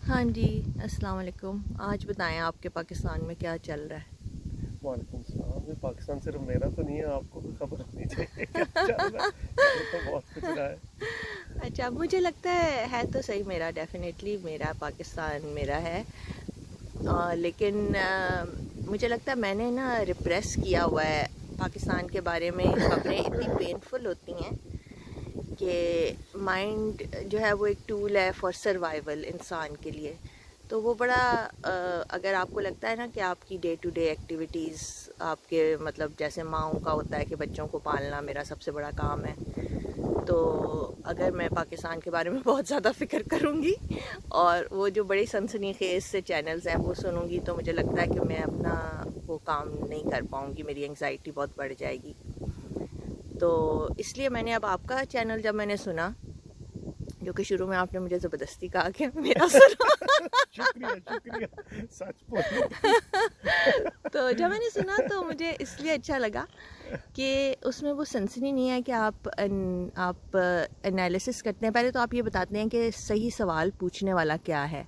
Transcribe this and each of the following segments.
हाँ जी, अस्सलाम वालेकुम। आज बताएं आपके पाकिस्तान में क्या चल रहा है? वालेकुम सलाम। ये पाकिस्तान सिर्फ मेरा तो नहीं है, आपको भी खबर होनी चाहिए क्या चल रहा है। चल तो बहुत कुछ रहा है। अच्छा, मुझे लगता है तो सही, मेरा डेफिनेटली मेरा पाकिस्तान मेरा है। लेकिन मुझे लगता है मैंने ना रिप्रेस किया हुआ है पाकिस्तान के बारे में। खबरें इतनी पेनफुल होती हैं कि माइंड जो है वो एक टूल है फॉर सर्वाइवल इंसान के लिए। तो वो बड़ा अगर आपको लगता है ना कि आपकी डे टू डे एक्टिविटीज़ आपके मतलब जैसे माँओं का होता है कि बच्चों को पालना मेरा सबसे बड़ा काम है, तो अगर मैं पाकिस्तान के बारे में बहुत ज़्यादा फ़िक्र करूँगी और वो जो बड़ी सनसनीखेज़ से चैनल्स हैं वो सुनूँगी, तो मुझे लगता है कि मैं अपना वो काम नहीं कर पाऊँगी, मेरी एंग्जाइटी बहुत बढ़ जाएगी। तो इसलिए मैंने अब आपका चैनल जब मैंने सुना, जो कि शुरू में आपने मुझे ज़बरदस्ती कहा कि मेरा सुनो शुक्रिया शुक्रिया, सच बोलने की। तो जब मैंने सुना तो मुझे इसलिए अच्छा लगा कि उसमें वो सनसनी नहीं है कि आप एनालिसिस करते हैं। पहले तो आप ये बताते हैं कि सही सवाल पूछने वाला क्या है,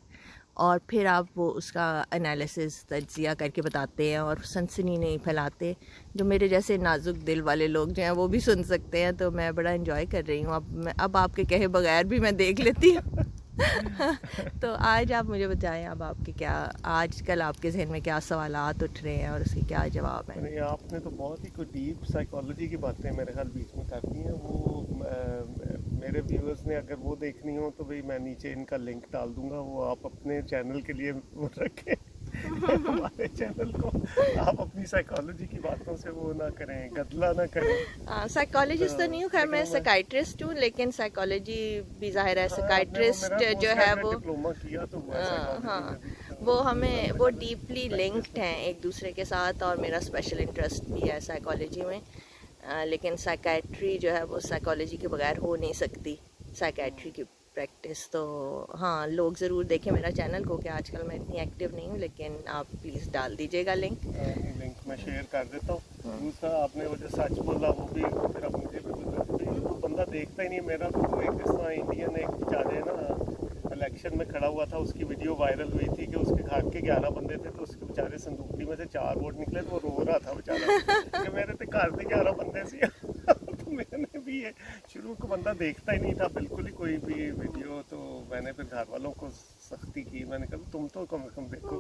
और फिर आप वो उसका एनालिसिस तज्जिया करके बताते हैं और सनसनी नहीं फैलाते, जो मेरे जैसे नाजुक दिल वाले लोग जो हैं वो भी सुन सकते हैं। तो मैं बड़ा एंजॉय कर रही हूँ। अब आपके कहे बगैर भी मैं देख लेती हूँ। तो आज आप मुझे बताएं, अब आपके क्या आजकल आपके जहन में क्या सवालात उठ रहे हैं और उसके क्या जवाब हैं? अरे आपने तो बहुत ही कोई डीप साइकोलॉजी की बातें मेरे ख्याल बीच में कर दी हैं। वो मेरे व्यूअर्स ने अगर वो देखनी हो तो भाई मैं नीचे इनका लिंक डाल दूंगा, वो आप अपने चैनल के लिए वो रखें। हमारे चैनल को आप अपनी साइकोलॉजी की बातों से वो ना करें, गदला ना करें। तो साइकोलॉजिस्ट तो नहीं हूँ, खैर लेकिन मैं वो मैं, साइकाइट्रिस्ट हूँ, लेकिन साइकोलॉजी भी जाहिर है हाँ आपने वो मेरा साइकाइट्रिस्ट जो दोस्त है, है मैं वो डिप्लोमा किया तो हुआ है साइकोलॉजी में हाँ, भी, वो तो 2 साल हमें वो पहले डीपली प्रैक्टिस लिंक्ड में। हैं एक दूसरे के साथ, और मेरा स्पेशल इंटरेस्ट भी है साइकोलॉजी में। लेकिन साइकाइट्री जो है वो साइकोलॉजी के बगैर हो नहीं सकती, साइकाइट्री की प्रैक्टिस। तो हाँ, लोग ज़रूर देखें मेरा चैनल को, कि आजकल मैं इतनी एक्टिव नहीं हूँ, लेकिन आप प्लीज़ डाल दीजिएगा लिंक। नहीं, लिंक मैं शेयर कर देता हूँ। दूसरा आपने वो जो सच बोला वो भी फिर अब मुझे भी वो बंदा देखता ही नहीं है। मेरा तो वो एक इस तरह इंडियन एक बेचारे ना इलेक्शन में खड़ा हुआ था, उसकी वीडियो वायरल हुई थी कि उसके घर के 11 बंदे थे, तो उसके बेचारे संदूकड़ी में से 4 वोट निकले, तो वो रो रहा था बेचारा कि मेरे तो घर के 11 बंदे सी। तो मैंने भी ये शुरू को बंदा देखता ही नहीं था बिल्कुल ही कोई भी वीडियो, तो मैंने फिर घर वालों को सख्ती की, मैंने कहा तुम तो कम से कम देखो।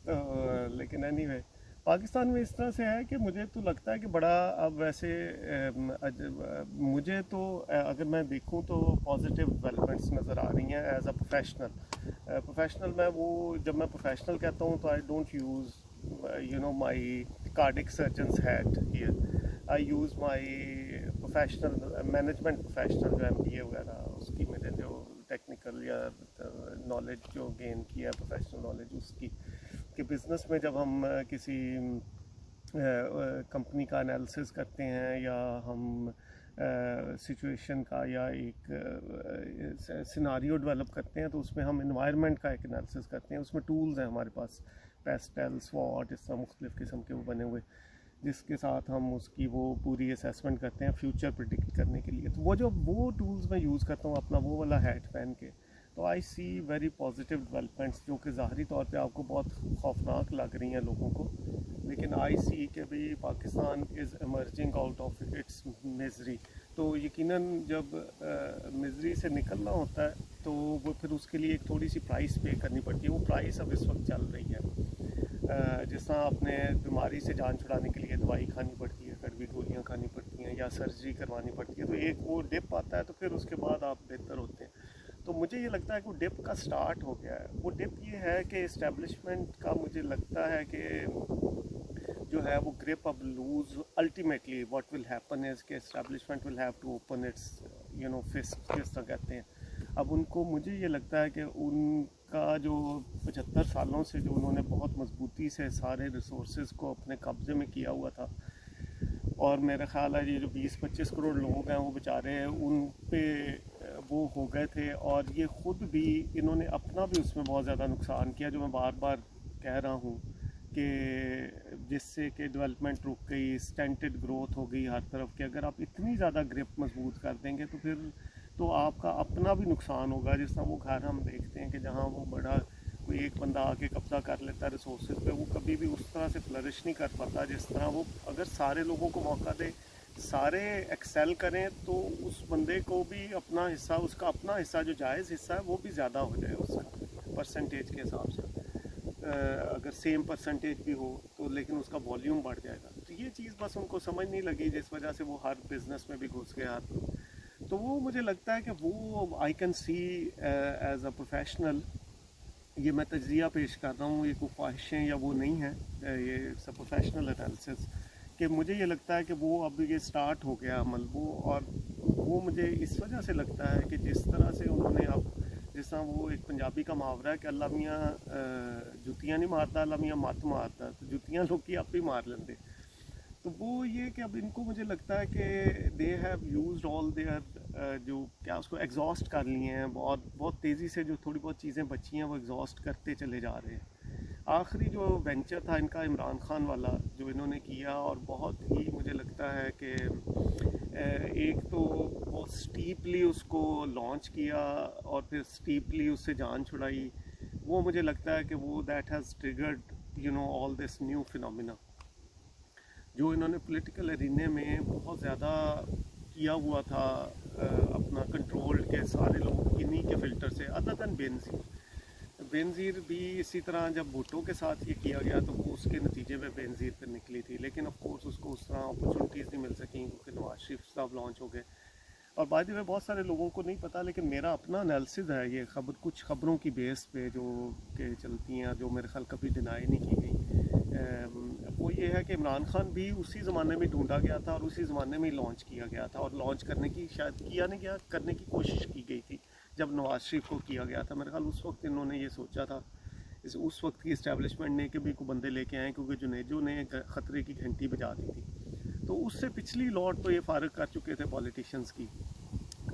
तो लेकिन एनीवे पाकिस्तान में इस तरह से है कि मुझे तो लगता है कि बड़ा अब वैसे मुझे तो अगर मैं देखूं तो पॉजिटिव डेवलपमेंट्स नज़र आ रही हैं एज अ प्रोफेशनल। मैं वो जब मैं प्रोफेशनल कहता हूँ तो I don't use my cardiac surgeons hat here. I use my professional management professional जो MBA वगैरह उसकी मैंने जो टेक्निकल या नॉलेज जो गेन किया है, प्रोफेशनल नॉलेज उसकी, कि बिज़नेस में जब हम किसी कंपनी का एनालिसिस करते हैं या हम सिचुएशन का या एक सिनारियो डेवलप करते हैं, तो उसमें हम इन्वायरमेंट का एक एनालिसिस करते हैं। उसमें टूल्स हैं हमारे पास, पेस्टल, स्वॉट, इस तरह मुख्तलिफ़ किस्म के वो बने हुए, जिसके साथ हम उसकी वो पूरी असेसमेंट करते हैं फ्यूचर प्रिडिक्ट करने के लिए। तो वो टूल्स मैं यूज़ करता हूँ अपना वो वाला हैट पहन के। तो आई सी वेरी पॉजिटिव डेवलपमेंट्स जो कि ज़ाहरी तौर पे आपको बहुत खौफनाक लग रही हैं लोगों को, लेकिन आई सी के भी Pakistan is emerging out of its misery. तो यकीनन जब मिजरी से निकलना होता है तो वो फिर उसके लिए एक थोड़ी सी प्राइस पे करनी पड़ती है। वो प्राइस अब इस वक्त चल रही है। जिस तरह आपने बीमारी से जान छुड़ाने के लिए दवाई खानी पड़ती है, कड़वी गोलियाँ खानी पड़ती हैं या सर्जरी करवानी पड़ती है, तो एक वो डिप आता है तो फिर उसके बाद आप बेहतर होते हैं। तो मुझे ये लगता है कि वो डिप का स्टार्ट हो गया है। वो डिप ये है कि इस्टेब्लिशमेंट का मुझे लगता है कि जो है वो ग्रिप अब loose ultimately what will happen is कि establishment will have to open its fist, जिस तरह कहते हैं। अब उनको, मुझे ये लगता है कि उनका जो 75 सालों से जो उन्होंने बहुत मजबूती से सारे रिसोर्सेज को अपने कब्जे में किया हुआ था, और मेरा ख्याल है ये जो 20-25 करोड़ लोग हैं वो बेचारे उन पे वो हो गए थे, और ये ख़ुद भी इन्होंने अपना भी उसमें बहुत ज़्यादा नुकसान किया, जो मैं बार बार कह रहा हूँ कि जिससे कि डेवलपमेंट रुक गई, स्टंटेड ग्रोथ हो गई हर तरफ। कि अगर आप इतनी ज़्यादा ग्रिप मजबूत कर देंगे तो फिर तो आपका अपना भी नुकसान होगा। जिस तरह वो घर हम देखते हैं कि जहाँ वो बड़ा कोई एक बंदा आके कब्जा कर लेता है रिसोर्सेज पे, वो कभी भी उस तरह से फ्लरिश नहीं कर पाता जिस तरह वो अगर सारे लोगों को मौका दे, सारे एक्सेल करें, तो उस बंदे को भी अपना हिस्सा, उसका अपना हिस्सा जो जायज़ हिस्सा है वो भी ज़्यादा हो जाए उसका परसेंटेज के हिसाब से। अगर सेम परसेंटेज भी हो तो लेकिन उसका वॉल्यूम बढ़ जाएगा। तो ये चीज़ बस उनको समझ नहीं लगी, जिस वजह से वो हर बिज़नेस में भी घुस गए हर। तो वो मुझे लगता है कि वो I can see as a professional, ये मैं तजिया पेश कर रहा हूँ, ये कोई ख्वाहिशें या वो नहीं है, ये सब प्रोफेशनल एनालिसिस कि मुझे ये लगता है कि वो अब ये स्टार्ट हो गया अमल वो। और वो मुझे इस वजह से लगता है कि जिस तरह से उन्होंने अब, जिस तरह वो एक पंजाबी का मुहावरा है कि अल्लाह मियाँ जुतियाँ नहीं मारता, अल्लाह मियाँ मत मारता, तो जुतियाँ लोग की आप ही मार लेंगे। तो वो ये कि अब इनको मुझे लगता है कि they have used all their जो क्या उसको एग्जॉस्ट कर लिए हैं, बहुत बहुत तेज़ी से जो थोड़ी बहुत चीज़ें बची हैं वो एग्जॉस्ट करते चले जा रहे हैं। आखिरी जो वेंचर था इनका इमरान खान वाला जो इन्होंने किया, और बहुत ही मुझे लगता है कि एक तो बहुत स्टीपली उसको लॉन्च किया और फिर स्टीपली उससे जान छुड़ाई, वो मुझे लगता है कि वो that has triggered all this new phenomena जो इन्होंने पॉलिटिकल एरिने में बहुत ज़्यादा किया हुआ था अपना कंट्रोल के सारे लोग इन्हीं के फ़िल्टर से, अदर दैन बेनज़ीर भी इसी तरह जब भुट्टो के साथ ये किया गया तो वो उसके नतीजे में बेनज़ीर पर निकली थी, लेकिन ऑफ कोर्स उसको उस तरह अपॉर्चुनिटीज़ नहीं मिल सकी क्योंकि नवाज शरीफ साहब लॉन्च हो गए। और बाद में बहुत सारे लोगों को नहीं पता, लेकिन मेरा अपना एनालिसिस है ये कुछ खबरों की बेस पे जो के चलती हैं, जो मेरे ख्याल कभी डिनाई नहीं की गई। वो ये है कि इमरान खान भी उसी ज़माने में ढूंढा गया था और उसी ज़माने में लॉन्च किया गया था, और लॉन्च करने की शायद किया नहीं गया, करने की कोशिश की गई थी जब नवाज शरीफ को किया गया था। मेरे ख्याल उस वक्त इन्होंने ये सोचा था, उस वक्त की इस्टेब्लिशमेंट ने कि भी को बंदे लेके आए, क्योंकि जुनेजो ने ख़तरे की घंटी बजा दी थी। तो उससे पिछली लॉट तो ये फारग कर चुके थे पॉलिटिशियंस की,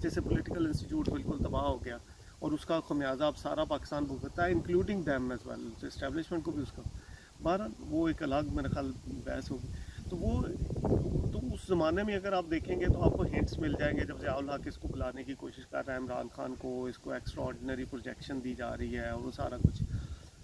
जैसे पॉलिटिकल इंस्टीट्यूट बिल्कुल तबाह हो गया और उसका खमियाजा अब सारा पाकिस्तान भुगतता है, including them as well, establishment को भी उसका। बहरहाल वो एक अलग मेरा ख्याल बहस होगी। तो उस ज़माने में अगर आप देखेंगे तो आपको हिंट्स मिल जाएंगे, जब ज़ियाउल हक इसको बुलाने की कोशिश कर रहा है इमरान खान को, इसको एक्स्ट्रा ऑर्डिनरी प्रोजेक्शन दी जा रही है और वो सारा कुछ,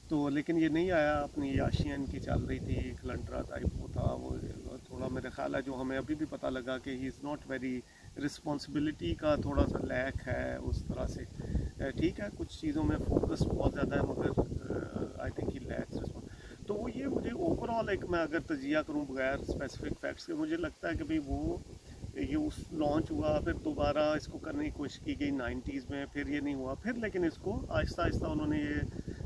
तो लेकिन ये नहीं आया। अपनी याशियाँ इनकी चल रही थी, खलंडरा टाइप वो था, वो थोड़ा मेरा ख्याल है जो हमें अभी भी पता लगा कि he is not very, responsibility का थोड़ा सा लैक है उस तरह से। ठीक है, कुछ चीज़ों में फोकस बहुत ज़्यादा है, मगर I think he lakhs response. तो वो ये मुझे ओवरऑल एक, मैं अगर तजिया करूँ बगैर स्पेसिफिक फैक्ट्स के, मुझे लगता है कि भाई वो ये उस लॉन्च हुआ, फिर दोबारा इसको करने की कोशिश की गई 90s में, फिर ये नहीं हुआ, फिर लेकिन इसको आहिस्ता आहिस्ता उन्होंने ये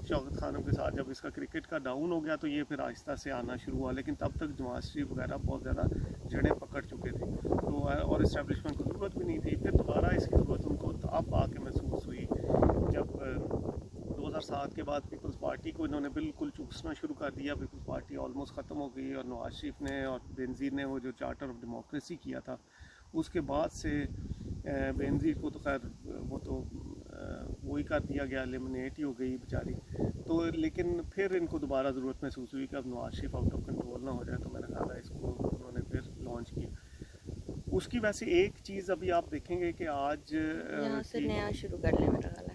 शौकत खानों के साथ जब इसका क्रिकेट का डाउन हो गया तो ये फिर आहिस्ता से आना शुरू हुआ, लेकिन तब तक नवाज शरीफ वगैरह बहुत ज़्यादा जड़ें पकड़ चुके थे, तो और इस्टेब्लिशमेंट को ज़रूरत भी नहीं थी। फिर दोबारा इसकी ज़रूरत उनको अब आके महसूस हुई जब 2007 के बाद पीपल्स पार्टी को इन्होंने बिल्कुल चूसना शुरू कर दिया। पीपल्स पार्टी ऑलमोस्ट ख़त्म हो गई और नवाज शरीफ ने और बेनज़ीर ने वो जो चार्टर ऑफ डेमोक्रेसी किया था, उसके बाद से बेनज़ीर को तो खैर वो तो वही कर दिया गया, एलिमिनेट ही हो गई बेचारी। तो लेकिन फिर इनको दोबारा ज़रूरत महसूस हुई कि अब Nawaz Sharif out of control ना हो जाए, तो मेरा ख्याल है इसको उन्होंने फिर लॉन्च किया। उसकी वैसे एक चीज़ अभी आप देखेंगे कि आज यहाँ से नया शुरू कर लें मेरा ख्याल।